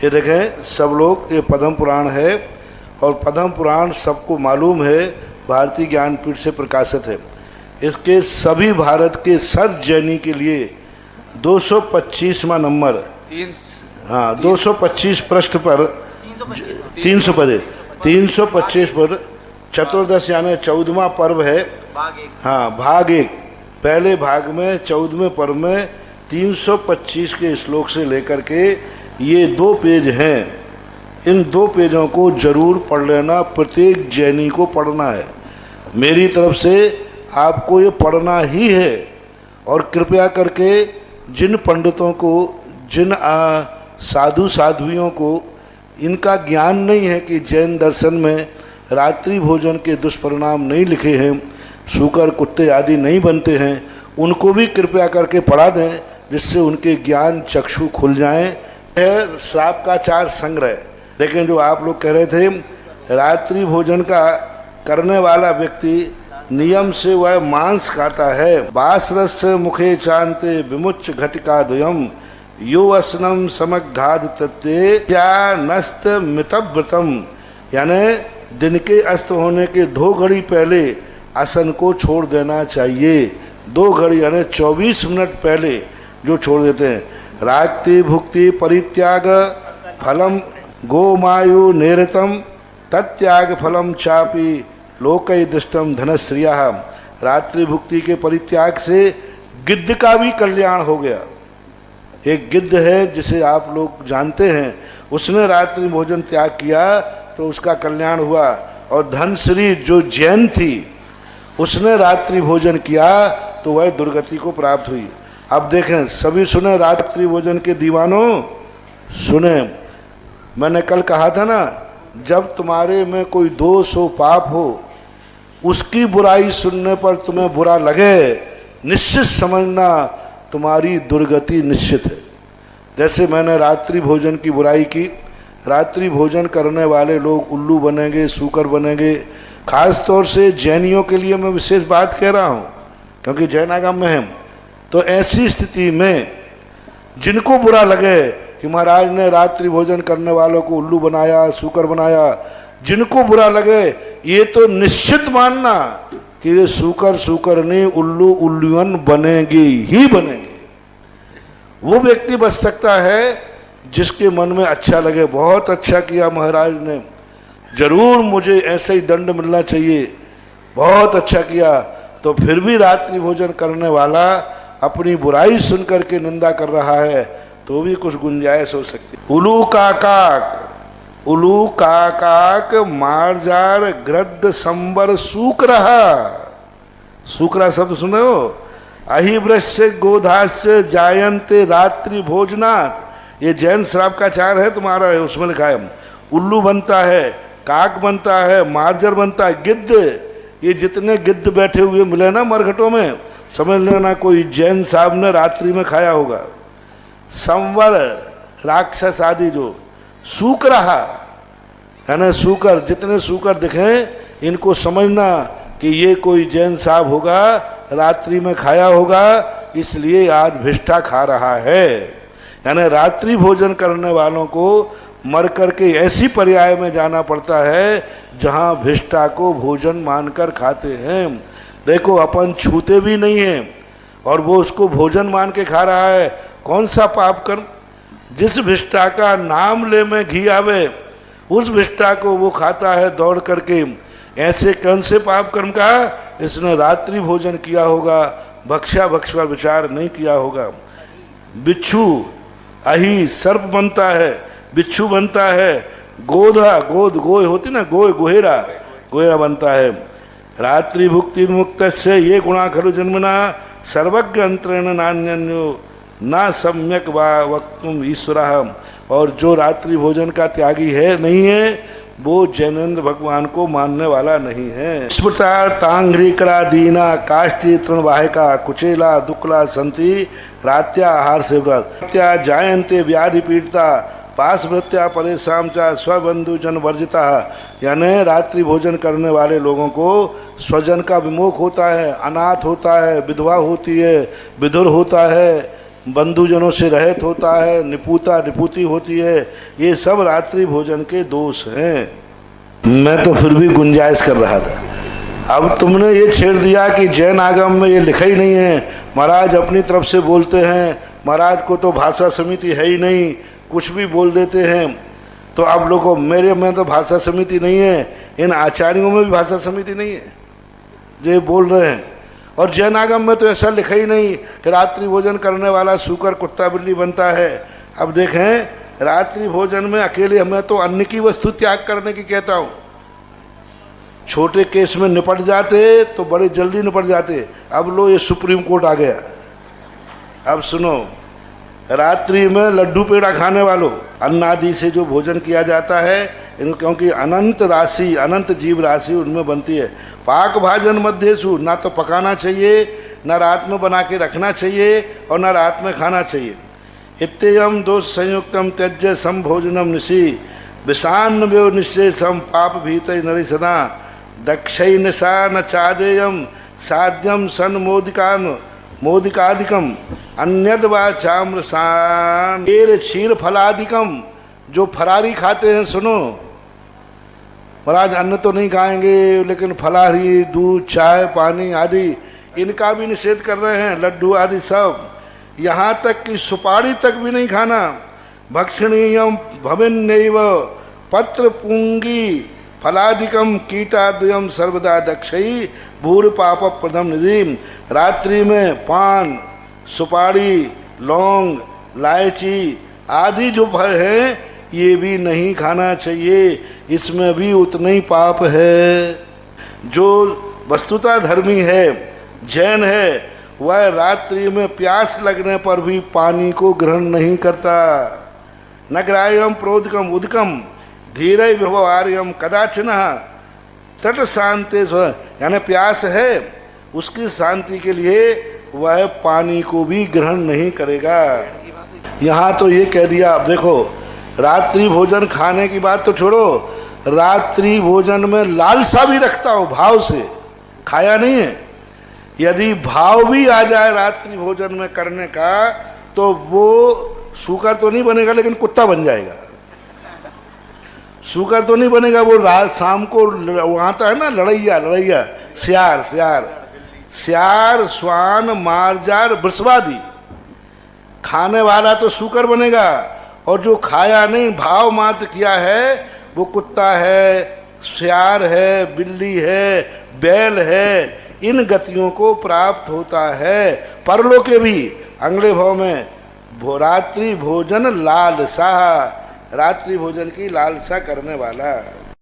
ये देखें सब लोग, ये पद्म पुराण है और पद्म पुराण सबको मालूम है भारतीय ज्ञानपीठ से प्रकाशित है। इसके सभी भारत के सर्व जैनी के लिए 225वां नंबर, हाँ 225 पृष्ठ पर 325 पर चतुर्दश यानी 14वां पर्व है। हाँ भाग 1, पहले भाग में 14वें पर्व में 325 के श्लोक से लेकर के ये 2 पेज हैं। इन 2 पेजों को जरूर पढ़ लेना, प्रत्येक जैनी को पढ़ना है। मेरी तरफ से आपको ये पढ़ना ही है। और कृपया करके जिन पंडितों को, जिन साधु साध्वियों को इनका ज्ञान नहीं है कि जैन दर्शन में रात्रि भोजन के दुष्परिणाम नहीं लिखे हैं, सूकर कुत्ते आदि नहीं बनते हैं, उनको भी कृपया करके पढ़ा दें, जिससे उनके ज्ञान चक्षु खुल जाएं। है श्राप का 4 संग्रह। लेकिन जो आप लोग कह रहे थे रात्रि भोजन का करने वाला व्यक्ति नियम से वह मांस खाता है। बासरस मुखे चांते विमुच घटिका द्वयम यो असनम समग्धाद तत्ते क्या नस्त मितव्रतम, यानी दिन के अस्त होने के 2 घड़ी पहले आसन को छोड़ देना चाहिए। 2 घड़ी यानी 24 मिनट पहले जो छोड़ देते हैं। रात्रि भुक्ति परित्याग फलम गोमायु निरतम तत्याग फलम चापी लोकई दृष्टम धनश्रिया। रात्रि भुक्ति के परित्याग से गिद्ध का भी कल्याण हो गया। एक गिद्ध है जिसे आप लोग जानते हैं, उसने रात्रि भोजन त्याग किया तो उसका कल्याण हुआ। और धनश्री जो जैन थी उसने रात्रि भोजन किया तो वह दुर्गति को प्राप्त हुई। अब देखें, सभी सुने रात्रि भोजन के दीवानों, सुने। मैंने कल कहा था ना, जब तुम्हारे में कोई दोष हो, पाप हो, उसकी बुराई सुनने पर तुम्हें बुरा लगे, निश्चित समझना तुम्हारी दुर्गति निश्चित है। जैसे मैंने रात्रि भोजन की बुराई की, रात्रि भोजन करने वाले लोग उल्लू बनेंगे, सूकर बनेंगे। खास तौर से जैनियों के लिए मैं विशेष बात कह रहा हूँ, क्योंकि जैनागम में हम। तो ऐसी स्थिति में जिनको बुरा लगे कि महाराज ने रात्रि भोजन करने वालों को उल्लू बनाया, सूकर बनाया, जिनको बुरा लगे ये तो निश्चित मानना कि ये सूकर नहीं, उल्लू उल्लूअन बनेंगे ही बनेंगे। वो व्यक्ति बच सकता है जिसके मन में अच्छा लगे, बहुत अच्छा किया महाराज ने, जरूर मुझे ऐसे ही दंड मिलना चाहिए, बहुत अच्छा किया। तो फिर भी रात्रि भोजन करने वाला अपनी बुराई सुनकर के निंदा कर रहा है तो भी कुछ गुंजाइश हो सकती है। उलू काकाक मारजार ग्रद्ध संबर सूकरहा। सूकरा शब्द सुने हो? अहिवृश्य गोधास्य जायन्ते रात्रि भोजनात्। ये जैन श्राप का 4 है तुम्हारा, है उसमें लिखा है। उल्लू बनता है, काक बनता है, मार्जर बनता है, गिद्ध। ये जितने गिद्ध बैठे हुए मिले ना मरघटों में, समझ लेना कोई जैन साहब ने रात्रि में खाया होगा। संवर राक्षस आदि जो सूकरहा, यानी सूकर, जितने सूकर दिखें इनको समझना कि ये कोई जैन साहब होगा, रात्रि में खाया होगा, इसलिए आज भिष्टा खा रहा है। यानी रात्रि भोजन करने वालों को मर करके ऐसी पर्याय में जाना पड़ता है जहाँ भिष्टा को भोजन मानकर खाते हैं। देखो अपन छूते भी नहीं हैं और वो उसको भोजन मान के खा रहा है। कौन सा पाप कर्म? जिस भिष्टा का नाम ले में घी आवे उस भिष्टा को वो खाता है दौड़ करके। ऐसे कौन से पाप कर्म का? इसने रात्रि भोजन किया होगा, भक्षा पर विचार नहीं किया होगा। बिच्छू, अही सर्प बनता है, बिच्छू बनता है, गोधा, गोय होती ना, गोहेरा बनता है। रात्रि भुक्ति मुक्त से ये गुणा खलु जन्मना सर्वज्ञ अंतरेण नान्यो ना सम्यक वक्तुम ईश्वर। और जो रात्रि भोजन का त्यागी है, नहीं है, वो जैनेन्द्र भगवान को मानने वाला नहीं है। स्मृता तांघ्रिकरा दीना काष्ठी तृणवाहिका कुचेला दुक्ला संति रात्या आहार से व्रत जायन्ते व्याधि पीड़िता पास वृत्या परेशान चा स्वबंधु जन वर्जिता। यानी रात्रि भोजन करने वाले लोगों को स्वजन का विमोख होता है, अनाथ होता है, विधवा होती है, विधुर होता है, बंधुजनों से रहित होता है, निपुती होती है। ये सब रात्रि भोजन के दोष हैं। मैं तो फिर भी गुंजाइश कर रहा था। अब तुमने ये छेड़ दिया कि जैन आगम में ये लिखा ही नहीं है, महाराज अपनी तरफ से बोलते हैं, महाराज को तो भाषा समिति है ही नहीं, कुछ भी बोल देते हैं। तो आप लोगों मेरे में तो भाषा समिति नहीं है, इन आचार्यों में भी भाषा समिति नहीं है जो बोल रहे हैं। और जैन आगम में तो ऐसा लिखा ही नहीं कि रात्रि भोजन करने वाला सूकर कुत्ता बिल्ली बनता है। अब देखें, रात्रि भोजन में अकेले मैं तो अन्न की वस्तु त्याग करने की कहता हूँ। छोटे केस में निपट जाते तो बड़े जल्दी निपट जाते। अब लो, ये सुप्रीम कोर्ट आ गया। अब सुनो, रात्रि में लड्डू पेड़ा खाने वालों, अन्न आदि से जो भोजन किया जाता है, क्योंकि अनंत जीव राशि उनमें बनती है। पाक भाजन मध्येषु, ना तो पकाना चाहिए, ना रात में बना के रखना चाहिए, और ना रात में खाना चाहिए। इत्ययम दोष संयुक्तम त्यज्य सम भोजनम निशि विषान्न व्यो निश्चय सम पाप भीतर नरि सदा दक्षय निशा न चादेयम साध्यम सन मोदिकादिकम अन्यद वा चाम्रसान क्षीर फलादिकम। जो फरारी खाते हैं, सुनो महाराज अन्न तो नहीं खाएंगे, लेकिन फलाहारी दूध चाय पानी आदि इनका भी निषेध कर रहे हैं, लड्डू आदि सब। यहाँ तक कि सुपारी तक भी नहीं खाना। भक्षणीयम भविन्नैव पत्र पुंगी फलादिकम कीटाद्वयम सर्वदा दक्षई भूर पाप प्रदम निधि। रात्रि में पान, सुपारी, लौंग, इलायची आदि जो फल हैं, ये भी नहीं खाना चाहिए, इसमें भी उतना ही पाप है। जो वस्तुतः धर्मी है, जैन है, वह रात्रि में प्यास लगने पर भी पानी को ग्रहण नहीं करता। न ग्राह्यम प्रोदकम उदकम धीरे व्यवहार्यम कदाचन तट शांति, यानी प्यास है, उसकी शांति के लिए वह पानी को भी ग्रहण नहीं करेगा। यहाँ तो ये कह दिया। अब देखो, रात्रि भोजन खाने की बात तो छोड़ो, रात्रि भोजन में लालसा भी रखता हो, भाव से खाया नहीं है। यदि भाव भी आ जाए रात्रि भोजन में करने का, तो वो सूकर तो नहीं बनेगा, लेकिन कुत्ता बन जाएगा। सूकर तो नहीं बनेगा, वो रात शाम को आता है ना लड़ैया, सियार स्वान मारजार वृषवादी, खाने वाला तो सूकर बनेगा, और जो खाया नहीं, भाव मात्र किया है, वो कुत्ता है, सियार है, बिल्ली है, बैल है। इन गतियों को प्राप्त होता है। परलोके भी अगले भाव में रात्रि भोजन लालसा, रात्रि भोजन की लालसा करने वाला।